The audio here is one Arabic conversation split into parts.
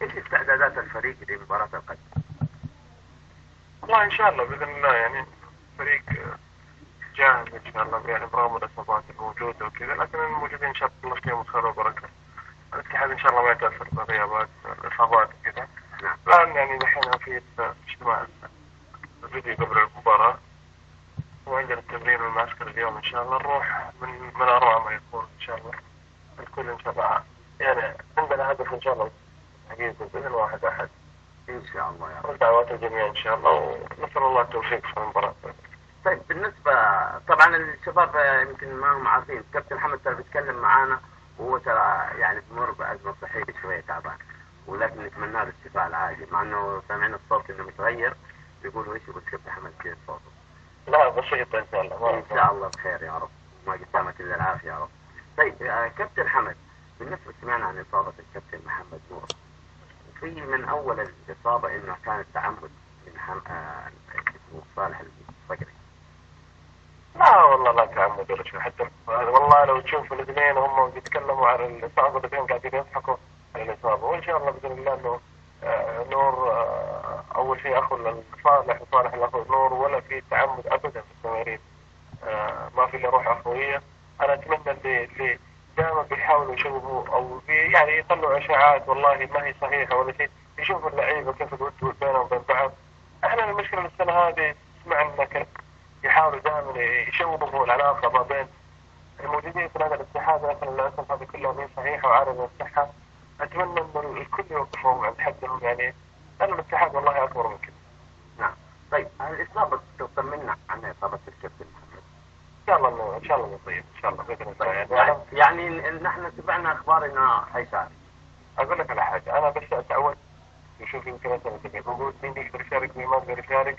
ايش استعدادات الفريق لمباراة القدم؟ والله ان شاء الله باذن الله يعني فريق جاهز ان شاء الله، يعني برغم الاصابات الموجوده وكذا، لكن الموجودين ان شاء الله فيهم خير وبركه. الاتحاد ان شاء الله ما يتاثر بالغيابات الاصابات وكذا. نعم. الان يعني دحين في اجتماع فيديو قبل المباراه، وعندنا التمرين والمعسكر اليوم ان شاء الله، نروح من اروع ما يكون ان شاء الله. الكل ان شاء الله يعني عندنا هدف ان شاء الله حقيقي باذن واحد احد ان شاء الله يا رب. ودعوات الجميع ان شاء الله، ونسال الله التوفيق في المباراه. طيب بالنسبة طبعا الشباب يمكن ما هم عارفين كابتن حمد ترى بيتكلم معانا، وهو ترى يعني بمر بأزمة صحية شوية تعبان، ولكن نتمنى له الشفاء العاجل، مع انه سامعين الصوت انه متغير، بيقولوا ايش يقول كابتن حمد كيف صوته؟ لا بسيطة ان شاء الله. ان شاء الله بخير يا رب، ما قدامك الا العافية يا رب. طيب كابتن حمد، بالنسبة سمعنا عن إصابة الكابتن محمد نور، في من أول الإصابة إنه كانت تعمد من اسمه صالح الفقري. لا والله لا تعمد ولا شيء، حتى والله لو تشوف الاثنين هم بيتكلموا عن الإصابة، الاثنين قاعدين يضحكوا على الإصابة، وإن شاء الله بإذن الله إنه نور أول شيء أخو صالح، وصالح الأخو نور، ولا في تعمد أبدا في التمارين. ما في إلا روح أخوية. أنا أتمنى اللي دائما بيحاولوا يشوفوا أو يعني يطلعوا إشاعات والله ما هي صحيحة ولا شيء، يشوفوا اللعيبة كيف الود بينهم وبين بعض. احنا المشكلة السنة هذه سمعنا كيف يحاولوا دائما يشوفوا العلاقة ما بين الموجودين في هذا الاتحاد، لكن للأسف هذه كلها مين صحيحة وعارضة الصحة. أتمنى إنه الكل يوقفهم عند حدهم، يعني لأن الاتحاد والله أكبر من كده. نعم. طيب الإصابة طمنا عن إصابة الكابتن محمد. إن شاء الله إن شاء الله نصيب إن شاء الله بإذن الله. يعني نحن سمعنا أخبار إنه حيشارك. أقول لك على حاجة، أنا بس أتعود نشوف يمكن مثلا موجود مين يقدر يشارك ومين ما يقدر يشارك،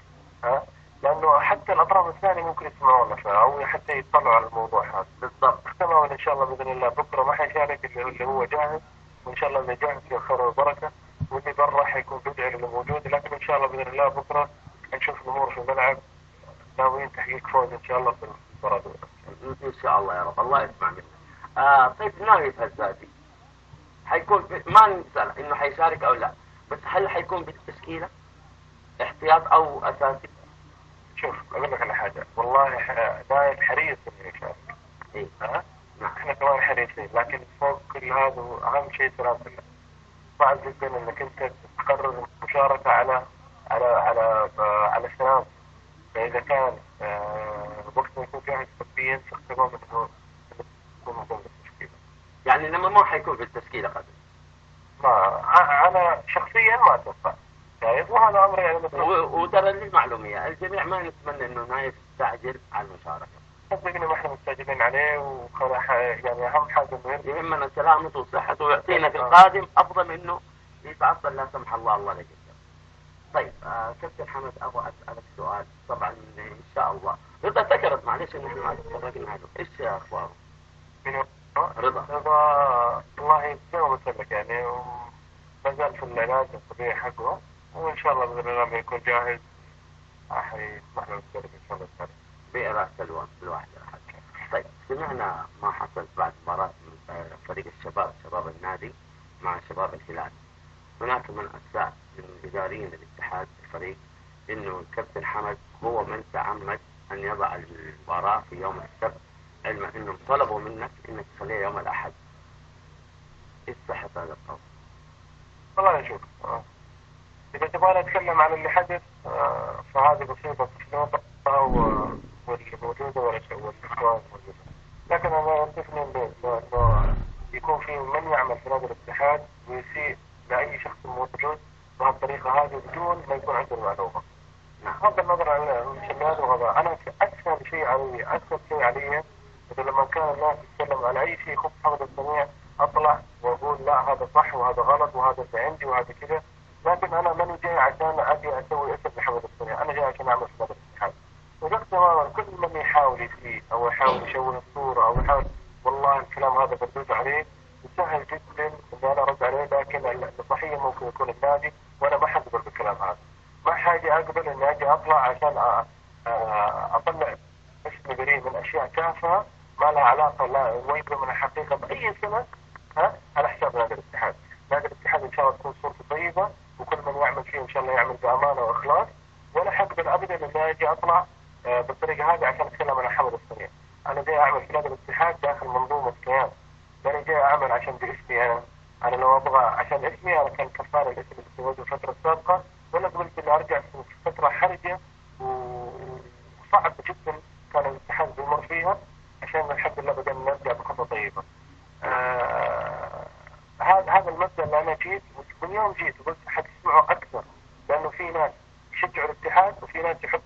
لأنه حتى الأطراف الثانية ممكن يسمعونا أو حتى يطلعوا على الموضوع هذا. بالضبط. تماما إن شاء الله بإذن الله. بكرة ما حيشارك اللي هو جاهز، وإن شاء الله اللي جاهز فيه الخير والبركة، واللي برا حيكون بدعي اللي موجود، لكن إن شاء الله بإذن الله بكرة نشوف الأمور في الملعب، ناويين تحقيق فوز إن شاء الله في المباراة. إن شاء الله يا رب، الله يسمع منك. طيب نايف هزازي حيكون ما نسأل إنه حيشارك أو لا، بس هل حيكون بالتشكيلة احتياط أو أساسي؟ شوف أقول لك على حاجة، والله نايف حريص إنه يشارك. إيه؟ نعم. إحنا كمان حريصين، لكن فوق كل هذا أهم شيء سلامة الله. صعب جدا إنك أنت تقرر المشاركة على السلام. فإذا كان وقت ما يكون جاهز طبيا فاختبار إنه يكون من ضمن التشكيلة. يعني لما ما حيكون في التشكيلة قد ما أنا شخصيا ما أتوقع جاهز، وهذا أمر يعني وترى للمعلومية الجميع ما نتمنى إنه نايف يستعجل على المشاركة. صدقني ما احنا مستعجلين عليه، يعني أهم حاجة إنه يهمنا سلامته وصحته ويعطينا في القادم أفضل من إنه يتعطل لا سمح الله الله لا يجزاه. طيب كابتن حمد أبغى أسألك سؤال، طبعا إن شاء الله رضا ذكرت معلش إن إحنا ما تفرقنا عنه، إيش أخباره؟ رضا والله زي ما قلت لك يعني ما زال في العلاج الطبيعي حقه، وإن شاء الله بإذن الله يكون جاهز حيسمح له نتكلم إن شاء الله بإرادة الواحد الأحد. طيب سمعنا ما حصل بعد مباراة فريق الشباب شباب النادي مع شباب الهلال، هناك من أساء من إداريين الاتحاد الفريق إنه الكابتن حمد هو من تعمد أن يضع المباراة في يوم السبت، علما إنهم طلبوا منك إنك تخليها يوم الأحد. إيش صحة هذا القول؟ والله نشوف إذا تبغى نتكلم عن اللي حدث فهذه بسيطة في النقطة واللي موجودة والإخوان موجودة، لكن أنا أتفق إنه يكون في من يعمل في نادي الاتحاد ويسيء لأي شخص موجود بهالطريقة هذه بدون ما يكون عنده المعلومة. بغض النظر عن المسميات وغيرها، أنا أكثر شيء علي إذا لما كان الناس يتكلم عن أي شيء يخص حفظ الجميع أطلع وأقول لا هذا صح وهذا غلط وهذا اللي عندي وهذا كذا، لكن أنا ماني جاي عشان أجي أسوي اسم لحفظ الجميع، أنا جاي عشان أعمل في نادي الاتحاد. وقت تماما كل من يحاول يسيء أو يحاول يشوه الصورة أو يحاول، والله الكلام هذا بردود عليه وسهل جدا إن أنا أرد عليه، لكن الضحية ممكن يكون النادي، وأنا ما حقبل بالكلام هذا. ما حاجة أقبل إني أجي أطلع عشان أطلع اسمي بريء من أشياء تافهة ما لها علاقة لا ويبقى من الحقيقة بأي سنة على حساب نادي الاتحاد. نادي الاتحاد إن شاء الله تكون صورته فيه ان شاء الله يعمل بامانه واخلاص، ولا حقبل ابدا اني اجي اطلع بالطريقه هذه عشان اتكلم عن حمد الصنيع. انا جاي اعمل في نادي الاتحاد داخل منظومه كيان، انا جاي اعمل عشان باسمي انا لو ابغى عشان اسمي انا كان كفايه الاسم اللي تزوجه الفتره السابقه، ولا قبلت اني ارجع في فتره حرجه وصعب جدا كان الاتحاد بيمر فيها، عشان الحمد لله بدأنا نرجع بخطوه طيبه. هذا المبدا اللي انا من يوم جيت وقلت حتسمعوا اكثر، لانه في ناس يشجعوا الاتحاد وفي ناس يحبوا